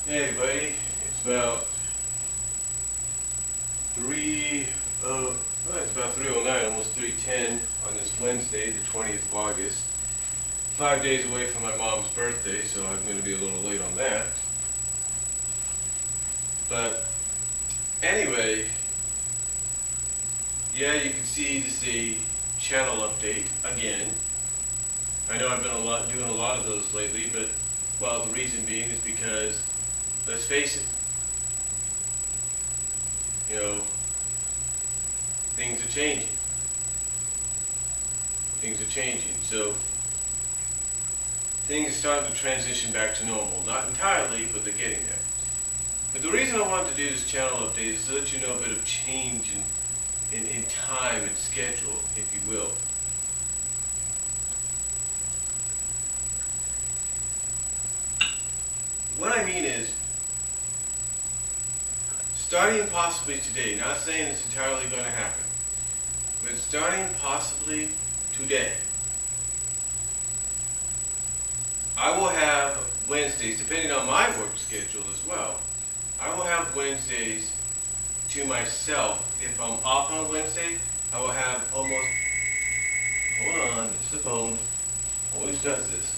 Hey everybody, it's about it's about 3:09, almost 3:10 on this Wednesday, the 20th of August. 5 days away from my mom's birthday, so I'm going to be a little late on that. But anyway, yeah, you can see this is a channel update again. I know I've been doing a lot of those lately, but well, the reason being is because, let's face it, things are changing. Things are changing. So things are starting to transition back to normal. Not entirely, but they're getting there. But the reason I wanted to do this channel update is to let you know a bit of change in time and schedule, if you will. What I mean is, starting possibly today, not saying it's entirely going to happen, but starting possibly today, I will have Wednesdays, depending on my work schedule as well, I will have Wednesdays to myself. If I'm off on Wednesday, I will have almost, hold on, it's the phone, always does this,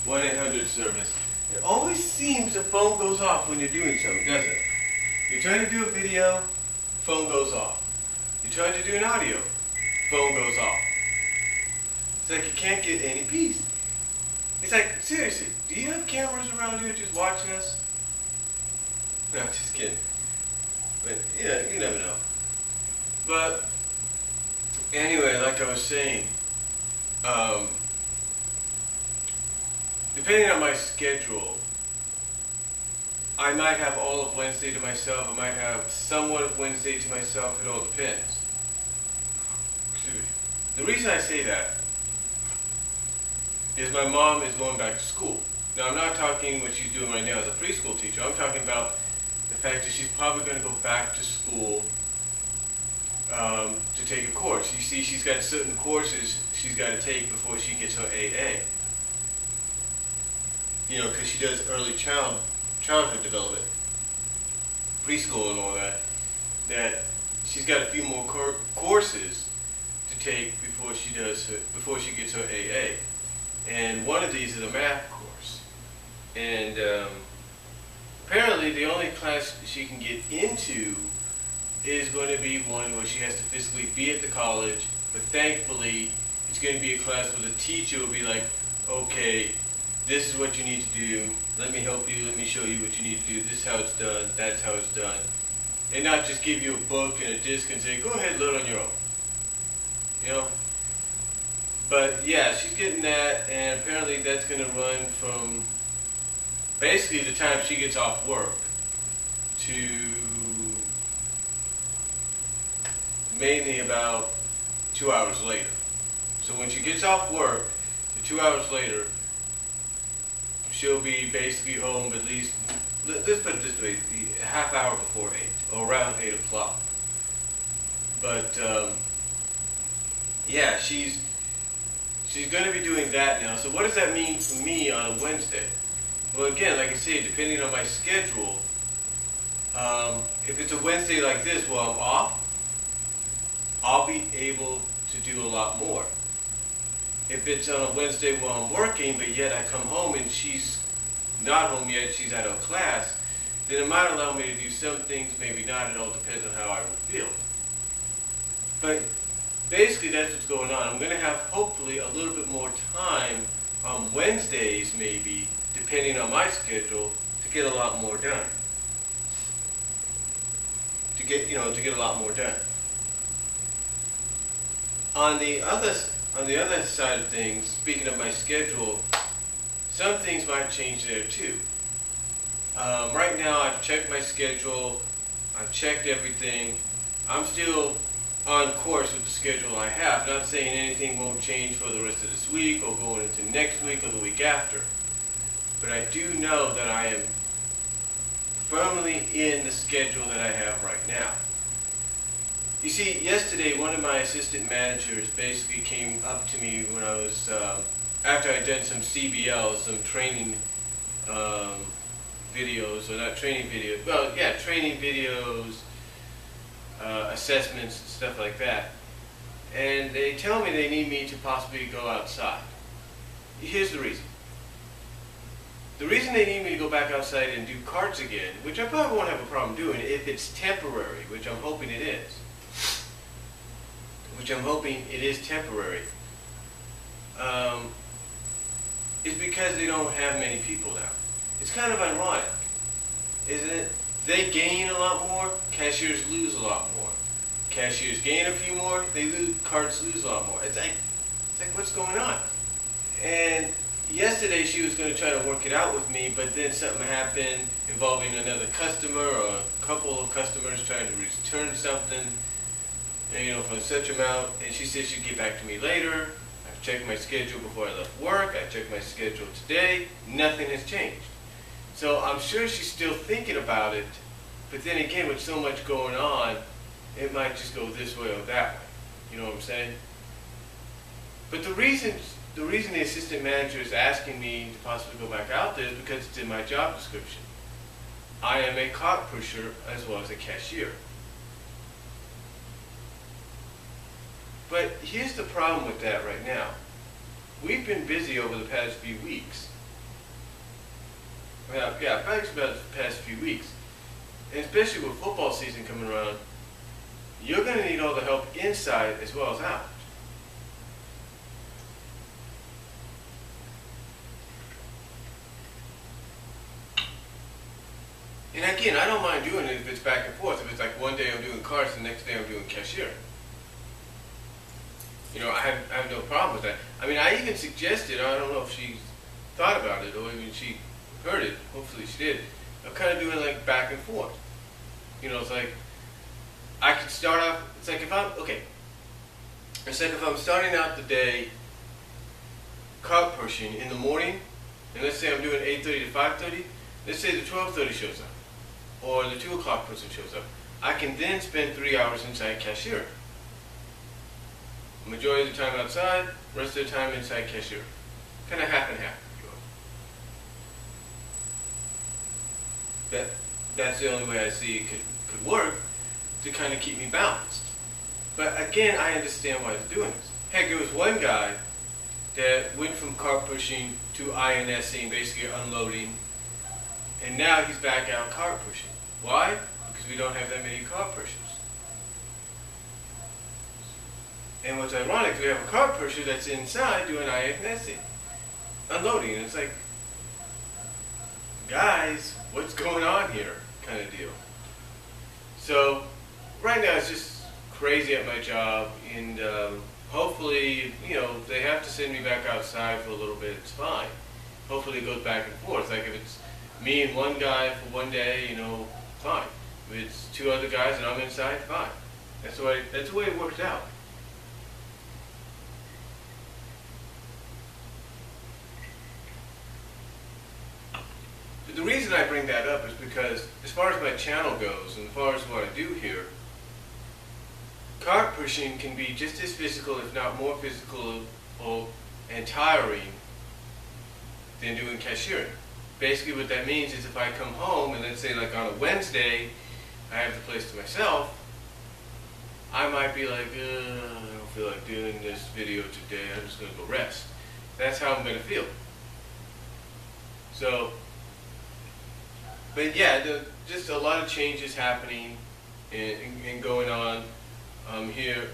1-800 service. It always seems the phone goes off when you're doing something, doesn't it? You're trying to do a video, phone goes off. You're trying to do an audio, phone goes off. It's like you can't get any peace. It's like, seriously, do you have cameras around here just watching us? No, just kidding. But, yeah, you never know. But, anyway, like I was saying, depending on my schedule, I might have all of Wednesday to myself. I might have somewhat of Wednesday to myself. It all depends. Excuse me. The reason I say that is my mom is going back to school. Now, I'm not talking what she's doing right now as a preschool teacher. I'm talking about the fact that she's probably going to go back to school to take a course. You see, she's got certain courses she's got to take before she gets her AA. Because she does early childhood development, preschool and all that, that she's got a few more courses to take before she gets her AA. And one of these is a math course. And apparently the only class she can get into is going to be one where she has to physically be at the college, but thankfully it's going to be a class where the teacher will be like, okay, this is what you need to do, let me help you, let me show you what you need to do, this is how it's done, that's how it's done. And not just give you a book and a disc and say, go ahead, learn on your own. But yeah, she's getting that, and apparently that's going to run from basically the time she gets off work to mainly about 2 hours later. So when she gets off work, 2 hours later, she'll be basically home at least, let's put it this way, a half hour before 8, or around 8 o'clock. But yeah, she's going to be doing that now. So what does that mean for me on a Wednesday? Well, again, like I say, depending on my schedule, if it's a Wednesday like this while I'm off, I'll be able to do a lot more. If it's on a Wednesday while I'm working, but yet I come home and she's not home yet, she's at her class, then it might allow me to do some things, maybe not. It all depends on how I will feel. But basically that's what's going on. I'm going to have hopefully a little bit more time on Wednesdays, maybe, depending on my schedule, to get a lot more done. To get a lot more done. On the other side of things, speaking of my schedule, some things might change there too. Right now I've checked my schedule, I've checked everything. I'm still on course with the schedule I have. Not saying anything won't change for the rest of this week or going into next week or the week after. But I do know that I am firmly in the schedule that I have right now. You see, yesterday one of my assistant managers basically came up to me when I was after I'd done some CBLs, some training videos, or not training videos, well, yeah, training videos, assessments, and stuff like that. And they tell me they need me to possibly go outside. Here's the reason. The reason they need me to go back outside and do carts again, which I probably won't have a problem doing if it's temporary, which I'm hoping it is. Which I'm hoping it is temporary. Is because they don't have many people now. It's kind of ironic, isn't it? They gain a lot more, cashiers lose a lot more. Cashiers gain a few more, they lose, carts lose a lot more. It's like what's going on? And yesterday she was going to try to work it out with me, but then something happened involving another customer or a couple of customers trying to return something, and, for such amount, and she said she'd get back to me later. I checked my schedule before I left work. I checked my schedule today. Nothing has changed. So I'm sure she's still thinking about it, but then again, with so much going on, it might just go this way or that way. You know what I'm saying? But the reason the assistant manager is asking me to possibly go back out there is because it's in my job description. I am a cart pusher as well as a cashier. But here's the problem with that right now. We've been busy over the past few weeks. Well, yeah, probably about the past few weeks. And especially with football season coming around, you're going to need all the help inside as well as out. And again, I don't mind doing it if it's back and forth. If it's like one day I'm doing carts, the next day I'm doing cashier. I have no problem with that. I mean, I even suggested, I don't know if she thought about it or even she heard it, hopefully she did, of kind of doing like back and forth. It's like, I could start off, it's like if I'm starting out the day cart pushing in the morning, and let's say I'm doing 8:30 to 5:30, let's say the 12:30 shows up, or the 2 o'clock person shows up, I can then spend 3 hours inside cashier. Majority of the time outside, rest of the time inside cashier. Kind of half and half. That's the only way I see it could work to kind of keep me balanced. But again, I understand why they're doing this. Heck, there was one guy that went from cart pushing to INSing, basically unloading, and now he's back out cart pushing. Why? Because we don't have that many cart pushers. And what's ironic, we have a cart pusher that's inside doing INSing, unloading. And it's like, guys, what's going on here, kind of deal. So right now it's just crazy at my job, and hopefully, they have to send me back outside for a little bit. It's fine. Hopefully it goes back and forth. Like if it's me and one guy for one day, fine. If it's 2 other guys and I'm inside, fine. That's the way it works out. The reason I bring that up is because as far as my channel goes and as far as what I do here, cart pushing can be just as physical, if not more physical and tiring than doing cashiering. Basically what that means is if I come home and let's say like on a Wednesday, I have the place to myself, I might be like, I don't feel like doing this video today, I'm just going to go rest. That's how I'm going to feel. So, but yeah, just a lot of changes happening and going on here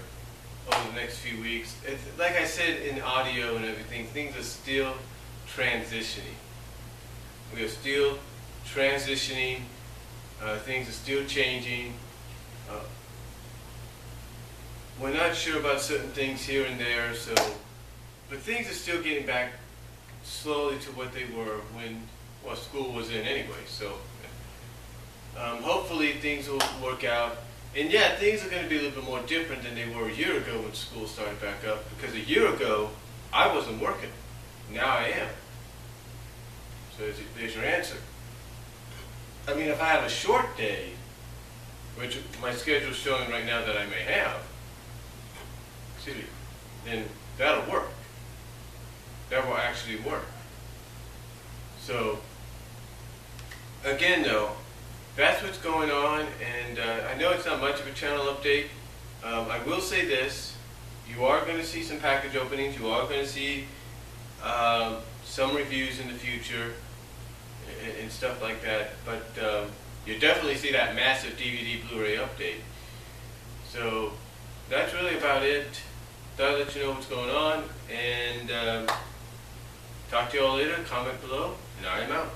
over the next few weeks. It's, like I said in audio and everything, things are still transitioning. We are still transitioning. Things are still changing. We're not sure about certain things here and there, but things are still getting back slowly to what they were when school was in anyway. So hopefully things will work out. And yeah, things are going to be a little bit more different than they were a year ago when school started back up. Because a year ago, I wasn't working. Now I am. So there's your answer. I mean, if I have a short day, which my schedule's showing right now that I may have, then that'll work. That will actually work. So, again though, that's what's going on, and I know it's not much of a channel update. I will say this, you are going to see some package openings, you are going to see some reviews in the future, and stuff like that, but you definitely see that massive DVD Blu-ray update. So that's really about it. Thought I'd let you know what's going on, and talk to you all later. Comment below, and I am out.